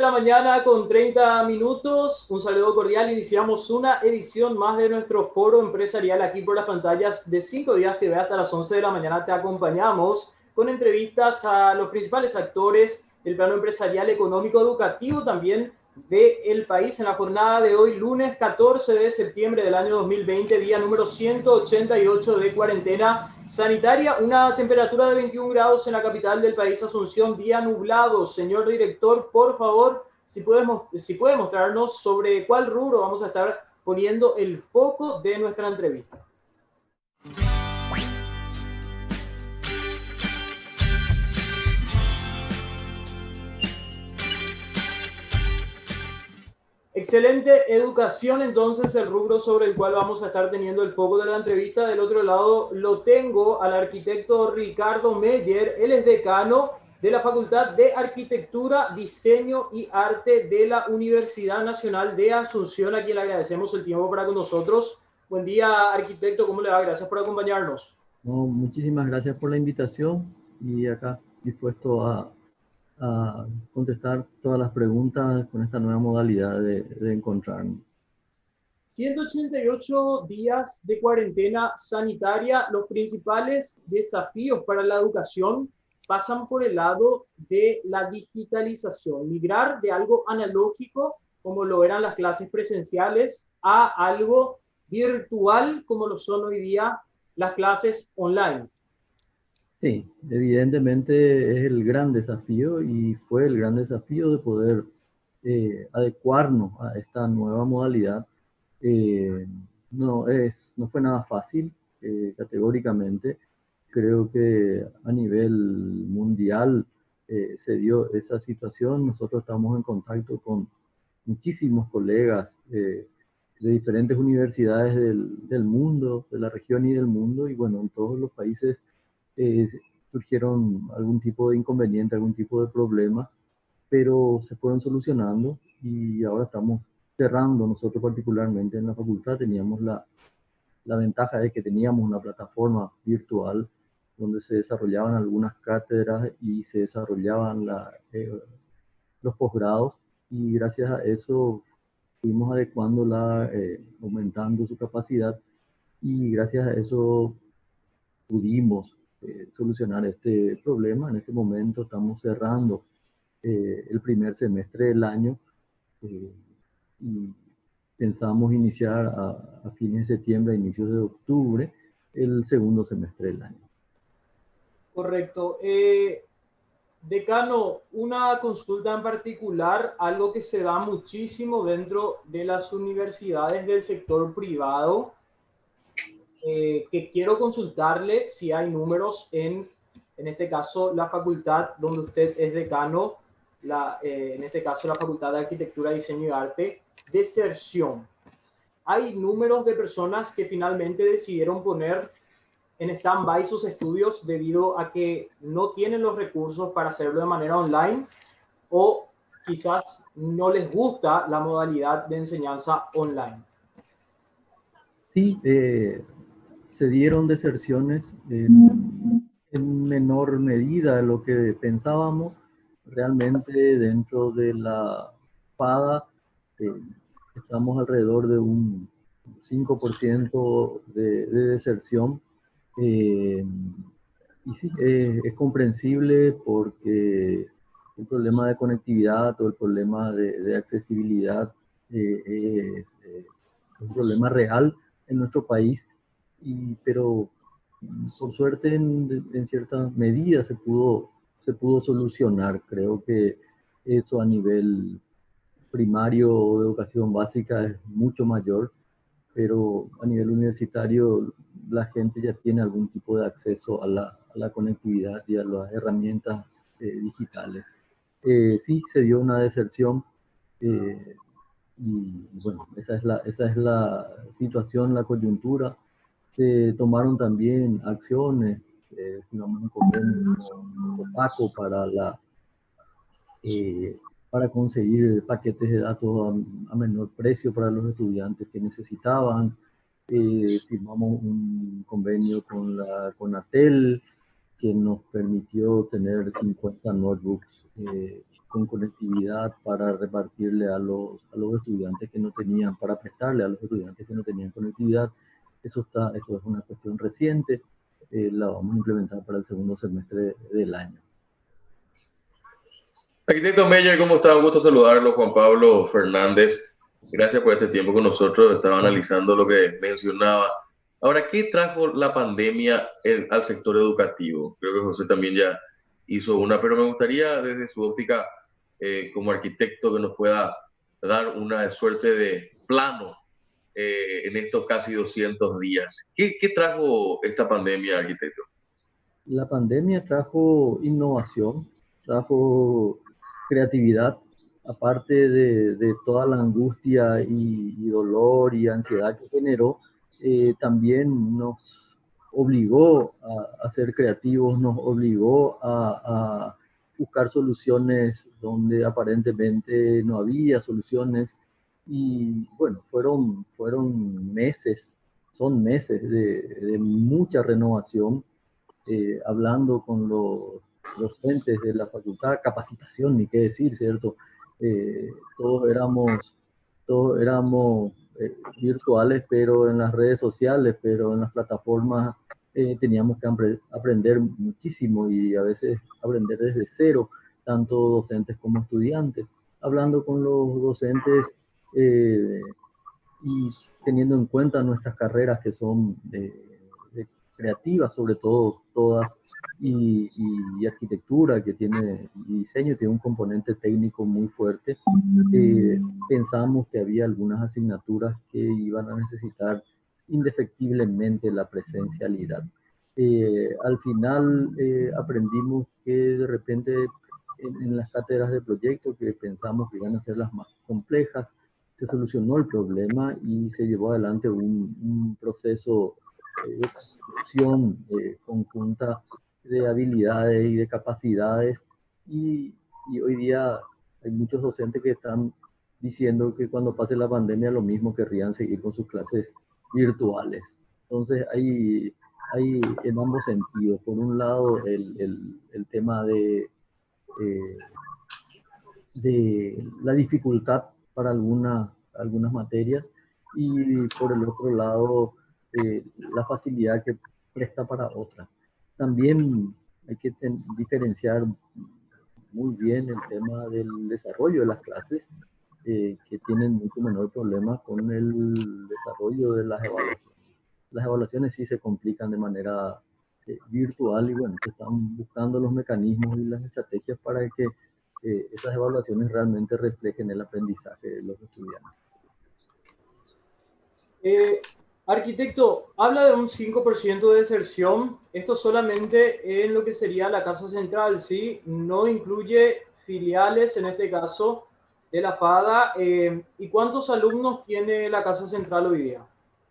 la mañana con 30 minutos. Un saludo cordial. Iniciamos una edición más de nuestro foro empresarial aquí por las pantallas de 5 días TV. Hasta las 11 de la mañana te acompañamos con entrevistas a los principales actores del plano empresarial, económico, educativo también del país. En la jornada de hoy, lunes 14 de septiembre del año 2020, día número 188 de cuarentena sanitaria, una temperatura de 21 grados en la capital del país, Asunción, día nublado. Señor director, por favor, si puede mostrarnos sobre cuál rubro vamos a estar poniendo el foco de nuestra entrevista. Excelente educación, entonces, el rubro sobre el cual vamos a estar teniendo el foco de la entrevista. Del otro lado lo tengo al arquitecto Ricardo Meyer. Él es decano de la Facultad de Arquitectura, Diseño y Arte de la Universidad Nacional de Asunción, a quien le agradecemos el tiempo para con nosotros. Buen día, arquitecto, ¿cómo le va? Gracias por acompañarnos. No, muchísimas gracias por la invitación y acá dispuesto a contestar todas las preguntas con esta nueva modalidad de encontrarnos. 188 días de cuarentena sanitaria. Los principales desafíos para la educación pasan por el lado de la digitalización, migrar de algo analógico, como lo eran las clases presenciales, a algo virtual, como lo son hoy día las clases online. Sí, evidentemente es el gran desafío y fue el gran desafío de poder adecuarnos a esta nueva modalidad. No fue nada fácil, categóricamente. Creo que a nivel mundial se dio esa situación. Nosotros estamos en contacto con muchísimos colegas de diferentes universidades del mundo, de la región y del mundo, y bueno, en todos los países eh, surgieron algún tipo de inconveniente, algún tipo de problema, pero se fueron solucionando y ahora estamos cerrando. Nosotros particularmente en la facultad teníamos la ventaja de que teníamos una plataforma virtual donde se desarrollaban algunas cátedras y se desarrollaban los posgrados, y gracias a eso fuimos adecuándola, aumentando su capacidad, y gracias a eso pudimos solucionar este problema. En este momento estamos cerrando el primer semestre del año y pensamos iniciar a fines de septiembre, a inicios de octubre, el segundo semestre del año. Correcto. Decano, una consulta en particular, algo que se da muchísimo dentro de las universidades del sector privado, que quiero consultarle si hay números en este caso, la facultad donde usted es decano, en este caso la Facultad de Arquitectura, Diseño y Arte, deserción. ¿Hay números de personas que finalmente decidieron poner en stand-by sus estudios debido a que no tienen los recursos para hacerlo de manera online, o quizás no les gusta la modalidad de enseñanza online? Sí, se dieron deserciones en menor medida de lo que pensábamos. Realmente dentro de la FADA estamos alrededor de un 5% de deserción. Eh, y sí, es comprensible porque el problema de conectividad o el problema de accesibilidad es un problema real en nuestro país, pero por suerte en cierta medida se pudo solucionar. Creo que eso a nivel primario o de educación básica es mucho mayor, pero a nivel universitario la gente ya tiene algún tipo de acceso a la conectividad y a las herramientas digitales. Sí, se dio una deserción, eh, y bueno, esa es la situación, la coyuntura. Se tomaron también acciones, firmamos un convenio con Copaco para conseguir paquetes de datos a menor precio para los estudiantes que necesitaban. Firmamos un convenio con la Conatel que nos permitió tener 50 notebooks con conectividad para repartirle a los estudiantes que no tenían, para prestarle a los estudiantes que no tenían conectividad. Eso es una cuestión reciente, la vamos a implementar para el segundo semestre del año. Arquitecto Meyer, ¿cómo está? Un gusto saludarlo, Juan Pablo Fernández. Gracias por este tiempo con nosotros. Estaba analizando lo que mencionaba. Ahora, ¿qué trajo la pandemia al sector educativo? Creo que José también ya hizo una, pero me gustaría desde su óptica como arquitecto que nos pueda dar una suerte de plano en estos casi 200 días. ¿Qué trajo esta pandemia, arquitecto? La pandemia trajo innovación, trajo creatividad, aparte de toda la angustia y dolor y ansiedad que generó, también nos obligó a ser creativos, nos obligó a buscar soluciones donde aparentemente no había soluciones. Y bueno, fueron meses, son meses de mucha renovación, hablando con los docentes de la facultad, capacitación, ni qué decir, ¿cierto? Todos éramos virtuales, pero en las redes sociales, pero en las plataformas teníamos que aprender muchísimo y a veces aprender desde cero, tanto docentes como estudiantes. Hablando con los docentes y teniendo en cuenta nuestras carreras que son creativas, sobre todo todas, y arquitectura que tiene, y diseño tiene un componente técnico muy fuerte, pensamos que había algunas asignaturas que iban a necesitar indefectiblemente la presencialidad. Al final aprendimos que de repente en las cátedras de proyecto que pensamos que iban a ser las más complejas, se solucionó el problema y se llevó adelante un proceso de construcción conjunta de habilidades y de capacidades. Y hoy día hay muchos docentes que están diciendo que cuando pase la pandemia lo mismo querrían seguir con sus clases virtuales. Entonces hay en ambos sentidos. Por un lado, el tema de la dificultad para algunas materias y por el otro lado la facilidad que presta para otras. También hay que diferenciar muy bien el tema del desarrollo de las clases, que tienen mucho menor problema con el desarrollo de las evaluaciones. Las evaluaciones sí se complican de manera virtual y bueno, se están buscando los mecanismos y las estrategias para que esas evaluaciones realmente reflejen el aprendizaje de los estudiantes. Arquitecto, habla de un 5% de deserción. Esto solamente en lo que sería la casa central, ¿sí? No incluye filiales, en este caso, de la FADA. ¿Y cuántos alumnos tiene la casa central hoy día?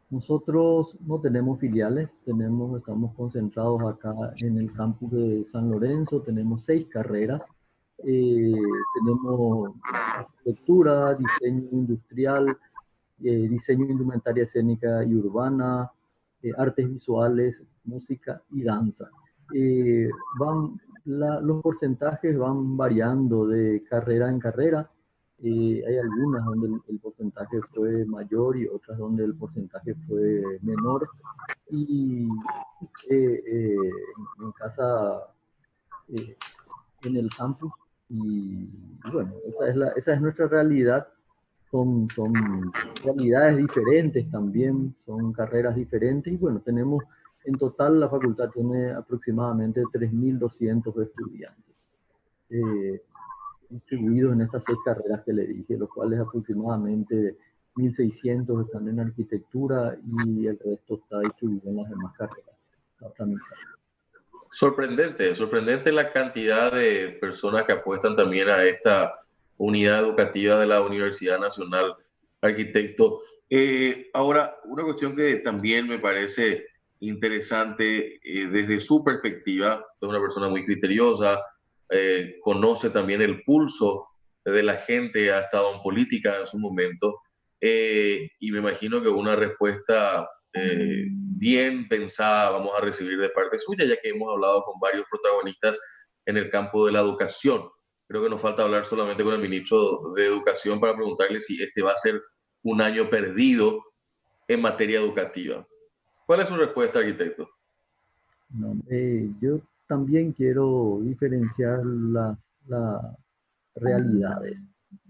Nosotros no tenemos filiales, estamos concentrados acá en el campus de San Lorenzo, tenemos 6 carreras, tenemos arquitectura, diseño industrial, diseño, indumentaria escénica y urbana, artes visuales, música y danza. Los porcentajes van variando de carrera en carrera. Hay algunas donde el porcentaje fue mayor y otras donde el porcentaje fue menor. Y en casa, en el campus, y bueno, esa es nuestra realidad. Son realidades diferentes también, son carreras diferentes y bueno, tenemos en total la facultad tiene aproximadamente 3.200 estudiantes distribuidos en estas 6 carreras que le dije, los cuales aproximadamente 1.600 están en arquitectura y el resto está distribuido en las demás carreras, la otra mitad. Sorprendente la cantidad de personas que apuestan también a esta unidad educativa de la Universidad Nacional, arquitecto. Ahora, una cuestión que también me parece interesante desde su perspectiva, es una persona muy criteriosa, conoce también el pulso de la gente, ha estado en política en su momento, y me imagino que una respuesta bien pensada vamos a recibir de parte suya, ya que hemos hablado con varios protagonistas en el campo de la educación. Creo que nos falta hablar solamente con el ministro de Educación para preguntarle si este va a ser un año perdido en materia educativa. ¿Cuál es su respuesta, arquitecto? No, yo también quiero diferenciar las realidades,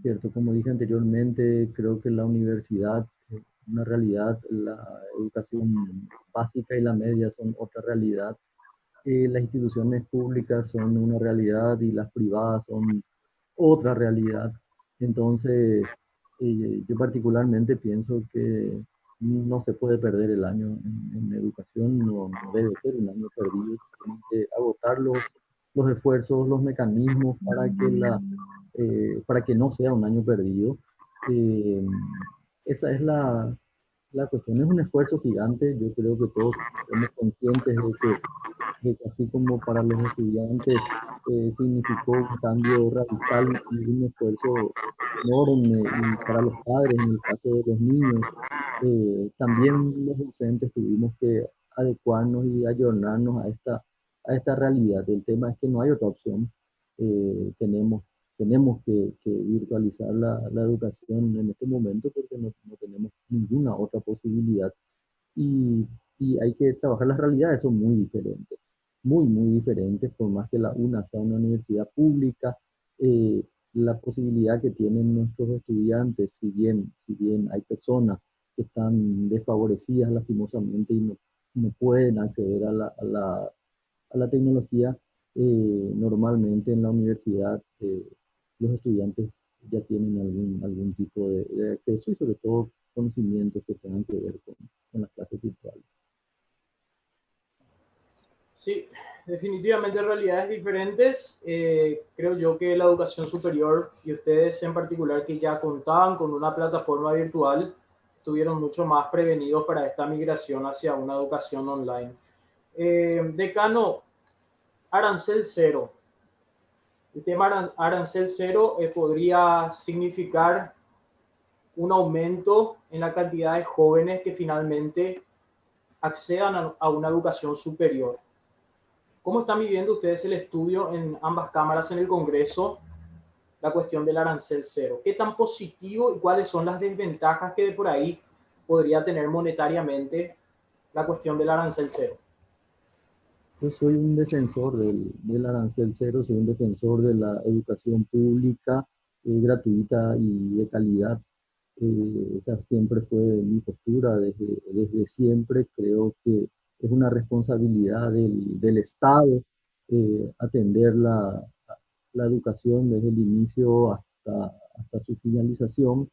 ¿cierto? Como dije anteriormente, creo que la universidad es una realidad, la educación básica y la media son otra realidad, las instituciones públicas son una realidad y las privadas son otra realidad. Entonces, yo particularmente pienso que no se puede perder el año en educación, no debe ser un año perdido, se tienen que agotar los esfuerzos, los mecanismos para que no sea un año perdido. Eh, Esa es la cuestión, es un esfuerzo gigante, yo creo que todos somos conscientes de que así como para los estudiantes significó un cambio radical y un esfuerzo enorme, y para los padres, en el caso de los niños, también los docentes tuvimos que adecuarnos y ayornarnos a esta realidad. El tema es que no hay otra opción. Tenemos que virtualizar la educación en este momento porque no tenemos ninguna otra posibilidad y, y hay que trabajar. Las realidades son muy diferentes, muy, muy diferentes, por más que la una sea una universidad pública, eh, la posibilidad que tienen nuestros estudiantes, si bien hay personas que están desfavorecidas lastimosamente y no pueden acceder a la tecnología, normalmente en la universidad los estudiantes ya tienen algún tipo de acceso y sobre todo conocimientos que tengan que ver con las clases virtuales. Sí, definitivamente realidades diferentes. Creo yo que la educación superior y ustedes en particular que ya contaban con una plataforma virtual, estuvieron mucho más prevenidos para esta migración hacia una educación online. Decano, arancel cero. El tema arancel cero podría significar un aumento en la cantidad de jóvenes que finalmente accedan a una educación superior. ¿Cómo están viviendo ustedes el estudio en ambas cámaras en el Congreso, la cuestión del arancel cero? ¿Qué tan positivo y cuáles son las desventajas que de por ahí podría tener monetariamente la cuestión del arancel cero? Yo soy un defensor del arancel cero, soy un defensor de la educación pública, gratuita y de calidad. Esa siempre fue mi postura desde siempre. Creo que es una responsabilidad del Estado atender la educación desde el inicio hasta su finalización.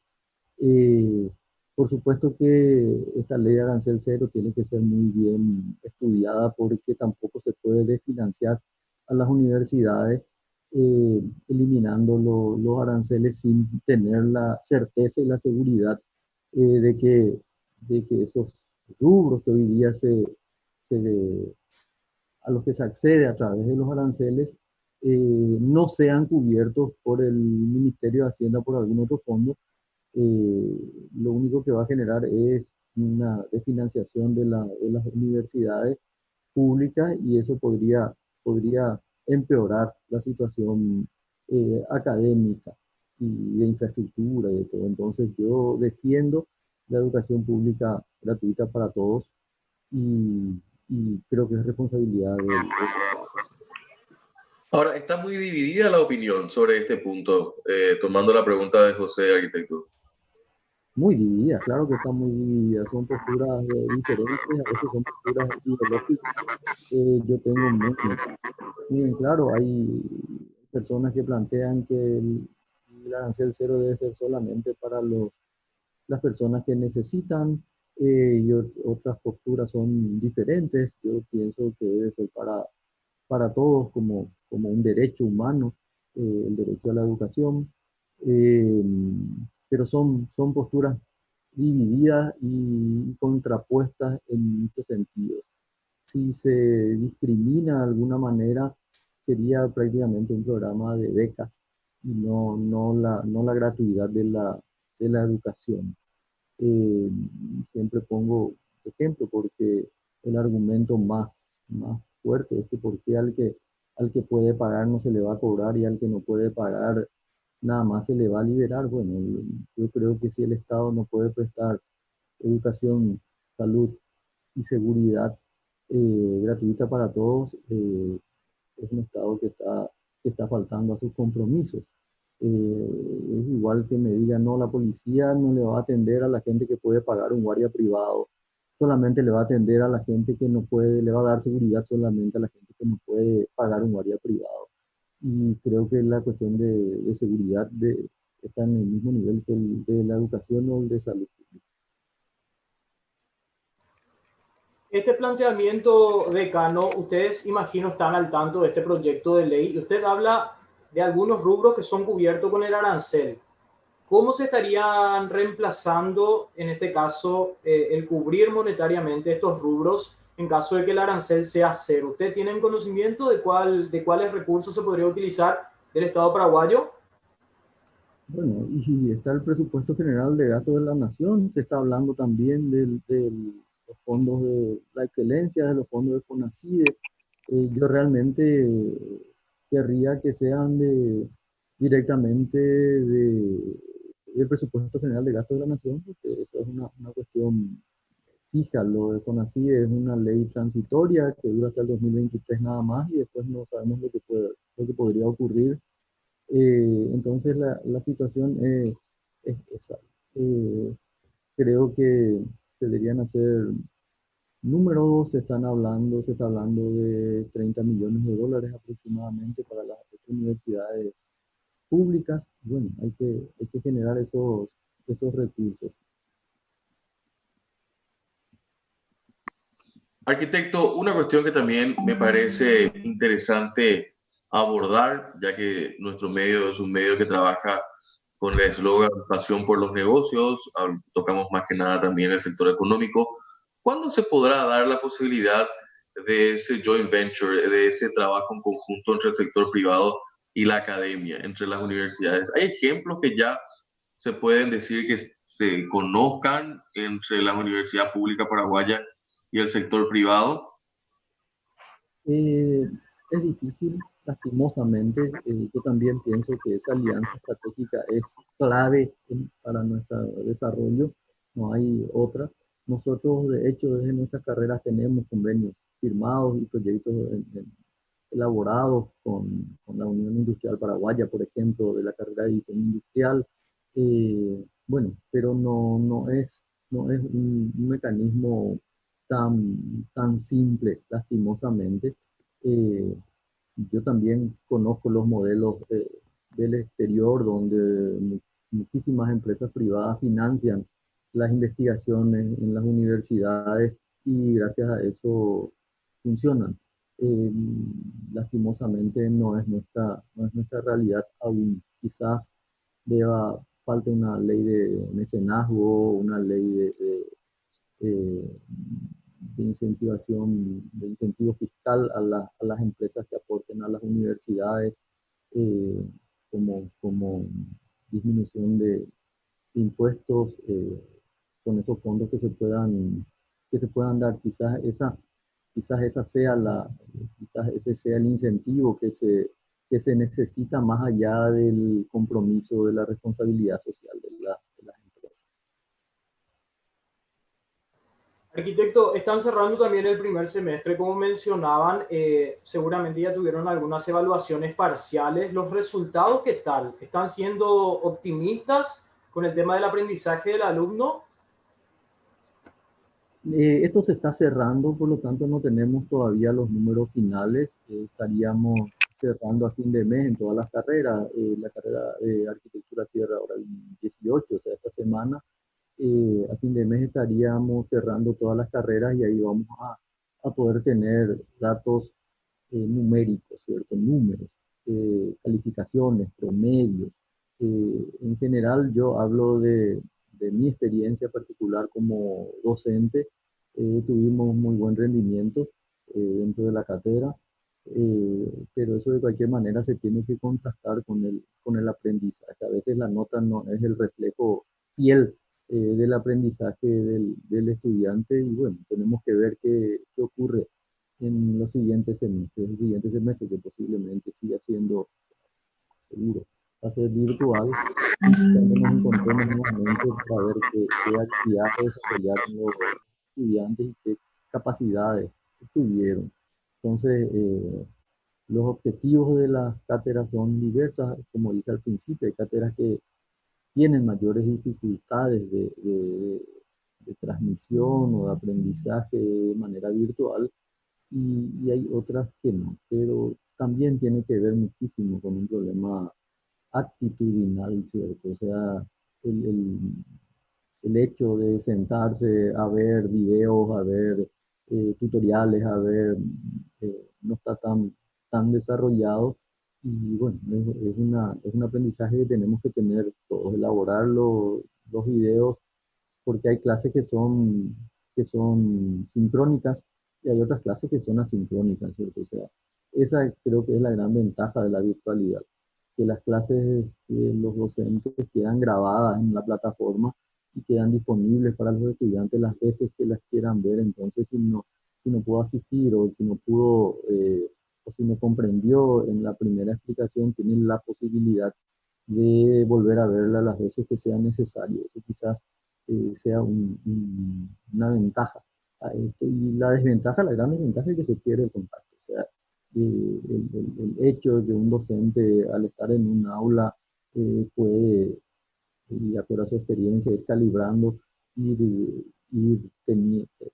Eh, por supuesto que esta ley de arancel cero tiene que ser muy bien estudiada porque tampoco se puede desfinanciar a las universidades eliminando los aranceles sin tener la certeza y la seguridad de que esos rubros que hoy día a los que se accede a través de los aranceles no sean cubiertos por el Ministerio de Hacienda por algún otro fondo. Lo único que va a generar es una desfinanciación de las universidades públicas y eso podría empeorar la situación académica y de infraestructura y de todo. Entonces yo defiendo la educación pública gratuita para todos y, y creo que es responsabilidad del Estado. Ahora, está muy dividida la opinión sobre este punto, tomando la pregunta de José, arquitecto. Muy divididas, claro que están muy divididas, son posturas diferentes, a veces son posturas ideológicas. Yo tengo muy en claro, hay personas que plantean que el arancel cero debe ser solamente para las personas que necesitan, y otras posturas son diferentes. Yo pienso que debe ser para todos como un derecho humano, el derecho a la educación, eh, pero son posturas divididas y contrapuestas en muchos sentidos. Si se discrimina de alguna manera, sería prácticamente un programa de becas y no la gratuidad de la educación. Eh, Siempre pongo ejemplo porque el argumento más fuerte, es que por qué al que puede pagar no se le va a cobrar y al que no puede pagar nada más se le va a liberar. Bueno, yo creo que si el Estado no puede prestar educación, salud y seguridad gratuita para todos, es un Estado que está faltando a sus compromisos. Es igual que me digan, no, la policía no le va a atender a la gente que puede pagar un guardia privado, solamente le va a atender a la gente que no puede, le va a dar seguridad solamente a la gente que no puede pagar un guardia privado. Y creo que la cuestión de seguridad está en el mismo nivel que el de la educación o el de salud pública. Este planteamiento, decano, ustedes imagino están al tanto de este proyecto de ley y usted habla de algunos rubros que son cubiertos con el arancel. ¿Cómo se estarían reemplazando, en este caso, el cubrir monetariamente estos rubros en caso de que el arancel sea cero? ¿Ustedes tienen conocimiento de cuáles recursos se podría utilizar del Estado paraguayo? Bueno, y está el presupuesto general de gasto de la nación, se está hablando también de los fondos de la excelencia, de los fondos de FONACIDE. Yo realmente querría que sean directamente del presupuesto general de gasto de la nación, porque eso es una cuestión fija. Lo de FONACIDE es una ley transitoria que dura hasta el 2023 nada más y después no sabemos lo que podría ocurrir. Entonces la situación es esa. Eh, Creo que se deberían hacer números, se está hablando de 30 millones de dólares aproximadamente para las universidades públicas. Bueno, hay que generar esos recursos. Arquitecto, una cuestión que también me parece interesante abordar, ya que nuestro medio es un medio que trabaja con el eslogan Pasión por los negocios, tocamos más que nada también el sector económico. ¿Cuándo se podrá dar la posibilidad de ese joint venture, de ese trabajo en conjunto entre el sector privado y la academia, entre las universidades? ¿Hay ejemplos que ya se pueden decir que se conozcan entre la Universidad Pública Paraguaya y el sector privado? Eh, es difícil, lastimosamente. Yo también pienso que esa alianza estratégica es clave para nuestro desarrollo. No hay otra. Nosotros, de hecho, desde nuestras carreras tenemos convenios firmados y proyectos elaborados con la Unión Industrial Paraguaya, por ejemplo, de la carrera de diseño industrial. Bueno, pero no es un mecanismo tan simple, lastimosamente. Eh, yo también conozco los modelos del exterior donde muchísimas empresas privadas financian las investigaciones en las universidades y gracias a eso funcionan. Eh, Lastimosamente no es nuestra realidad aún. Quizás falte una ley de mecenazgo, una ley eh, de incentivación, de incentivo fiscal a las empresas que aporten a las universidades, eh, como disminución de impuestos, con esos fondos que se puedan dar. Quizás esa sea quizás ese sea el incentivo que se necesita más allá del compromiso de la responsabilidad social de las empresas. Arquitecto, están cerrando también el primer semestre, como mencionaban, seguramente ya tuvieron algunas evaluaciones parciales. ¿Los resultados qué tal? ¿Están siendo optimistas con el tema del aprendizaje del alumno? Esto se está cerrando, por lo tanto no tenemos todavía los números finales. Estaríamos cerrando a fin de mes en todas las carreras. La carrera de arquitectura cierra ahora el 18, o sea, esta semana. A fin de mes estaríamos cerrando todas las carreras y ahí vamos a poder tener datos numéricos, ¿cierto? Números, calificaciones, promedios. En general, yo hablo de mi experiencia particular como docente. Tuvimos muy buen rendimiento dentro de la cátedra, pero eso de cualquier manera se tiene que contrastar con el aprendizaje. A veces la nota no es el reflejo fiel del aprendizaje del estudiante y bueno, tenemos que ver qué el siguiente semestre, que posiblemente siga siendo seguro, va a ser virtual, cuando nos encontremos nuevamente para ver qué actividades desarrollaron los estudiantes y qué capacidades tuvieron. Entonces, los objetivos de las cátedras son diversas, como dije al principio, hay cátedras que tienen mayores dificultades de transmisión o de aprendizaje de manera virtual y hay otras que no, pero también tiene que ver muchísimo con un problema actitudinal, ¿cierto? O sea, el, el, el hecho de sentarse a ver videos, a ver tutoriales, a ver, no está tan desarrollado. Y bueno, es un aprendizaje que tenemos que tener todos, elaborar los videos, porque hay clases que son sincrónicas y hay otras clases que son asincrónicas, ¿cierto? O sea, esa creo que es la gran ventaja de la virtualidad, que las clases de los docentes quedan grabadas en la plataforma y quedan disponibles para los estudiantes las veces que las quieran ver. Entonces, si no pudo asistir o si no pudo, o si no comprendió en la primera explicación, tienen la posibilidad de volver a verla las veces que sea necesario. Eso quizás sea una ventaja a esto. Y la desventaja, la gran desventaja es que se pierde el contacto. O sea, el hecho de que un docente al estar en un aula puede, y de acuerdo a su experiencia, ir calibrando, ir,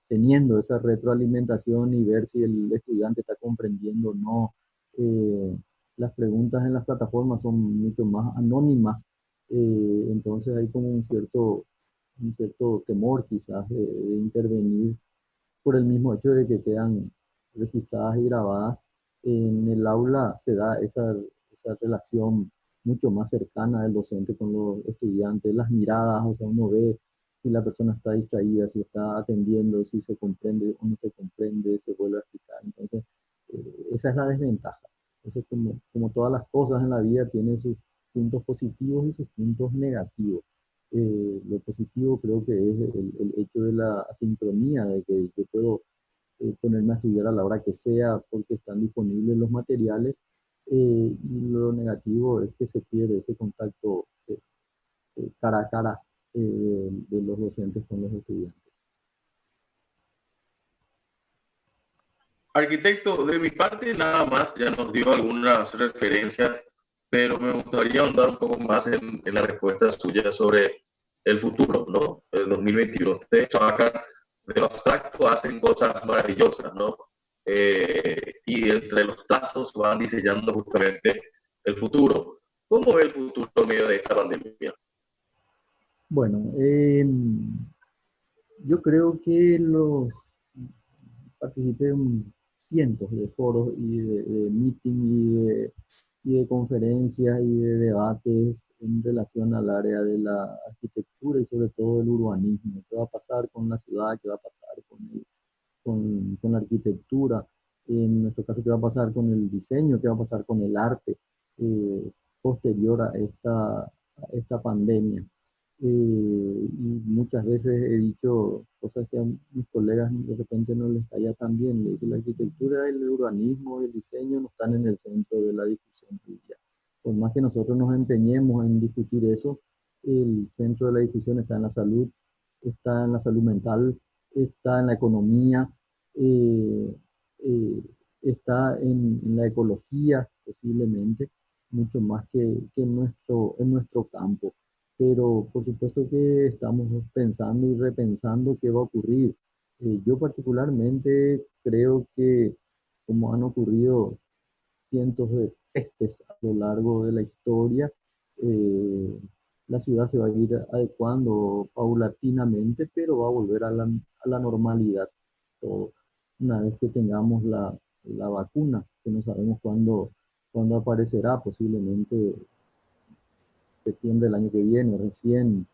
teniendo esa retroalimentación y ver si el estudiante está comprendiendo o no. Las preguntas en las plataformas son mucho más anónimas, entonces hay como un cierto temor quizás de intervenir por el mismo hecho de que quedan registradas y grabadas. En el aula se da esa relación mucho más cercana del docente con los estudiantes, las miradas, o sea, uno ve si la persona está distraída, si está atendiendo, si se comprende o no se comprende, se vuelve a explicar. Entonces, esa es la desventaja. Entonces, como todas las cosas en la vida, tiene sus puntos positivos y sus puntos negativos. Lo positivo creo que es el hecho de la asincronía, de que yo puedo ponerme a estudiar a la hora que sea porque están disponibles los materiales, y lo negativo es que se pierde ese contacto cara a cara de los docentes con los estudiantes. Arquitecto, de mi parte nada más, ya nos dio algunas referencias, pero me gustaría ahondar un poco más en la respuesta suya sobre el futuro, ¿no? El 2021. Ustedes trabajan de lo abstracto, hacen cosas maravillosas, ¿no? Y entre los plazos van diseñando justamente el futuro. ¿Cómo ve el futuro en medio de esta pandemia? Bueno, yo creo que participé en cientos de foros y de meeting y de conferencias y de debates en relación al área de la arquitectura y sobre todo el urbanismo. ¿Qué va a pasar con la ciudad? ¿Qué va a pasar con la arquitectura? En nuestro caso, ¿qué va a pasar con el diseño? ¿Qué va a pasar con el arte posterior a esta pandemia? Y muchas veces he dicho cosas que a mis colegas de repente no les caía tan bien. Le digo, la arquitectura, el urbanismo, el diseño no están en el centro de la discusión hoy día. Por más que nosotros nos empeñemos en discutir eso, el centro de la discusión está en la salud mental, está en la economía, eh, eh, está en la ecología posiblemente, mucho más que en nuestro campo. Pero por supuesto que estamos pensando y repensando qué va a ocurrir. Yo particularmente creo que como han ocurrido cientos de pestes a lo largo de la historia, eh, la ciudad se va a ir adecuando paulatinamente, pero va a volver a la normalidad todo, una vez que tengamos la vacuna, que no sabemos cuándo aparecerá, posiblemente septiembre del año que viene, recién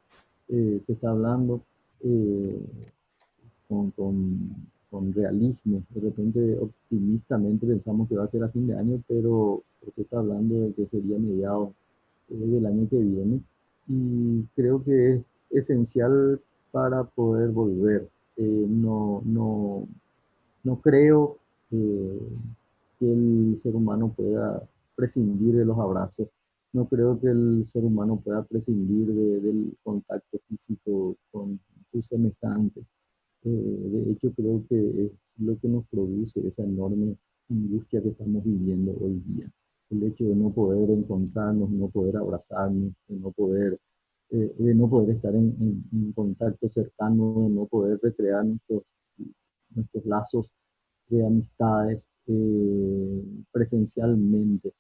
se está hablando eh, con, con, con realismo. De repente, optimistamente pensamos que va a ser a fin de año, pero se está hablando de que sería mediados del año que viene. Y creo que es esencial para poder volver. No creo que el ser humano pueda prescindir de los abrazos. No creo que el ser humano pueda prescindir del contacto físico con sus semejantes. De hecho, creo que es lo que nos produce esa enorme angustia que estamos viviendo hoy día. El hecho de no poder encontrarnos, no poder abrazarnos, de no poder estar en contacto cercano, de no poder recrear nuestros lazos de amistades presencialmente.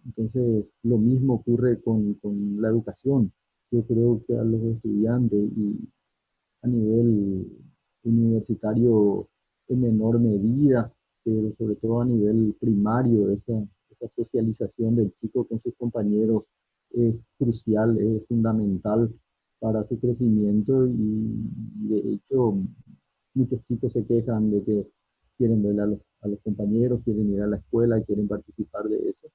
Entonces, lo mismo ocurre con la educación. Yo creo que a los estudiantes y a nivel universitario en menor medida, pero sobre todo a nivel primario, esa socialización del chico con sus compañeros es crucial, es fundamental para su crecimiento y de hecho muchos chicos se quejan de que quieren ver a los compañeros, quieren ir a la escuela, quieren participar de eso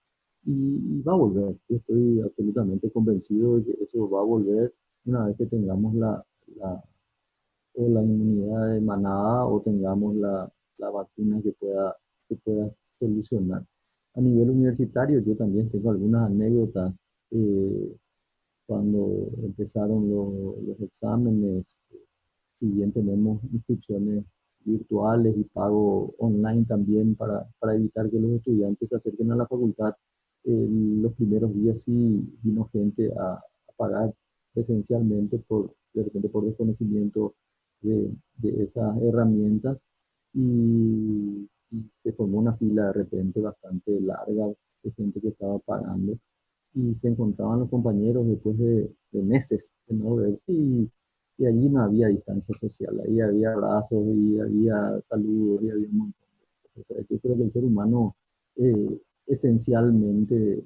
y va a volver. Yo estoy absolutamente convencido de que eso va a volver una vez que tengamos la o la inmunidad de manada o tengamos la vacuna que pueda solucionar. A nivel universitario, yo también tengo algunas anécdotas. eh, Cuando empezaron los exámenes, si bien tenemos inscripciones virtuales y pago online también para evitar que los estudiantes se acerquen a la facultad, los primeros días sí vino gente a pagar presencialmente de repente por desconocimiento de esas herramientas y se formó una fila de repente bastante larga de gente que estaba pagando y se encontraban los compañeros después de meses de no verse y allí no había distancia social, ahí había abrazos y había saludos y había un montón de cosas. O sea, yo creo que el ser humano esencialmente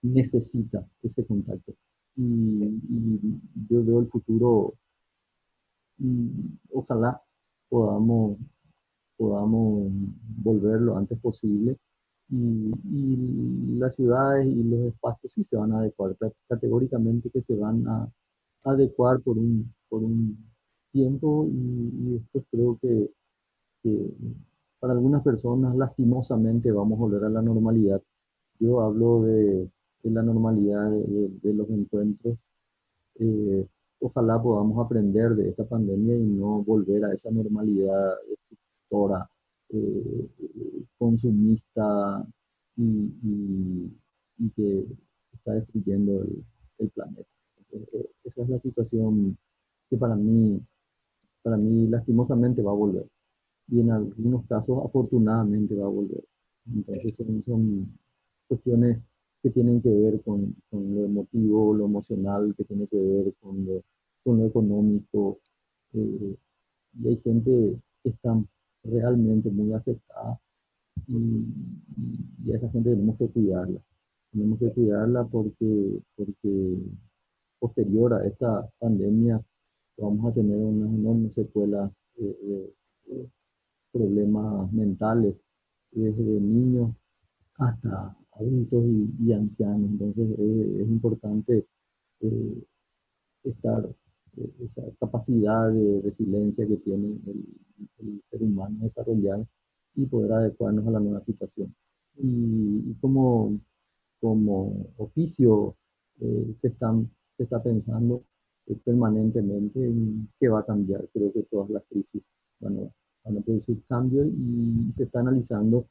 necesita ese contacto y yo veo el futuro, ojalá podamos podamos volver lo antes posible y las ciudades y los espacios sí se van a adecuar, categóricamente que se van a adecuar por un tiempo y después creo que para algunas personas lastimosamente vamos a volver a la normalidad. Yo hablo de la normalidad de los encuentros. eh, Ojalá podamos aprender de esta pandemia y no volver a esa normalidad destructora, eh, consumista y, y- y que está destruyendo el planeta. Esa es la situación que para mí lastimosamente va a volver y en algunos casos afortunadamente va a volver. Entonces son cuestiones que tienen que ver con lo emotivo, lo emocional, que tiene que ver con lo económico. eh, y hay gente que está realmente muy afectada y a esa gente tenemos que cuidarla. Tenemos que cuidarla porque posterior a esta pandemia vamos a tener unas enormes secuelas de problemas mentales, desde niños hasta adultos y ancianos. Entonces es importante eh, estar, esa capacidad de resiliencia que tiene el ser humano desarrollar y poder adecuarnos a la nueva situación. Y como oficio se está pensando permanentemente en qué va a cambiar. Creo que todas las crisis van a producir cambios y se está analizando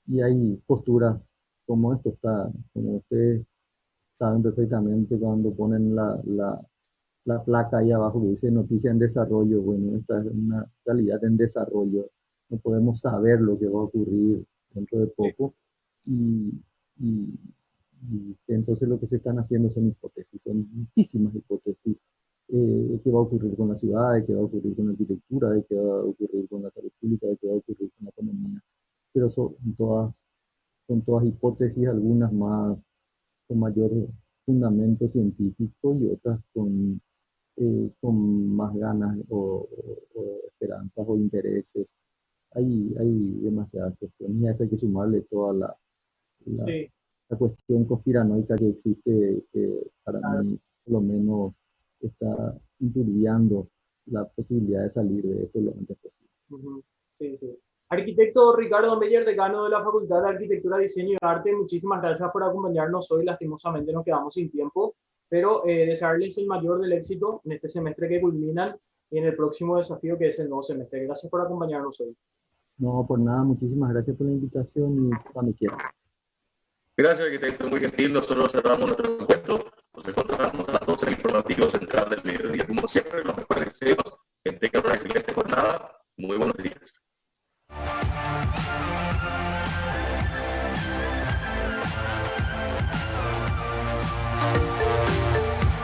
y hay posturas como esto está, como ustedes saben perfectamente cuando ponen la placa ahí abajo que dice noticia en desarrollo. Bueno, esta es una realidad en desarrollo. No podemos saber lo que va a ocurrir dentro de poco y, y, y entonces lo que se están haciendo son hipótesis, son muchísimas hipótesis de qué va a ocurrir con la ciudad, de qué va a ocurrir con la arquitectura, de qué va a ocurrir con la salud pública, de qué va a ocurrir con la economía. Pero son todas hipótesis, algunas más con mayor fundamento científico y otras con más ganas o esperanzas o intereses. Hay demasiadas cuestiones y a eso hay que sumarle toda la, Sí, la cuestión conspiranoica que existe, que para claro. mí por lo menos está impidiendo la posibilidad de salir de esto lo antes posible. Ujú. Sí, sí. Arquitecto Ricardo Meyer, decano de la Facultad de Arquitectura, Diseño y Arte, muchísimas gracias por acompañarnos hoy. Lastimosamente nos quedamos sin tiempo, pero desearles el mayor del éxito en este semestre que culminan y en el próximo desafío que es el nuevo semestre. Gracias por acompañarnos hoy. No, por nada, muchísimas gracias por la invitación y cuando quieran. Gracias, arquitecto, muy gentil. Nosotros cerramos nuestro encuentro. Nos encontramos a las 12 en el informativo central del mediodía. Como siempre, los mejores deseos. Que tengan una excelente jornada. Muy buenos días.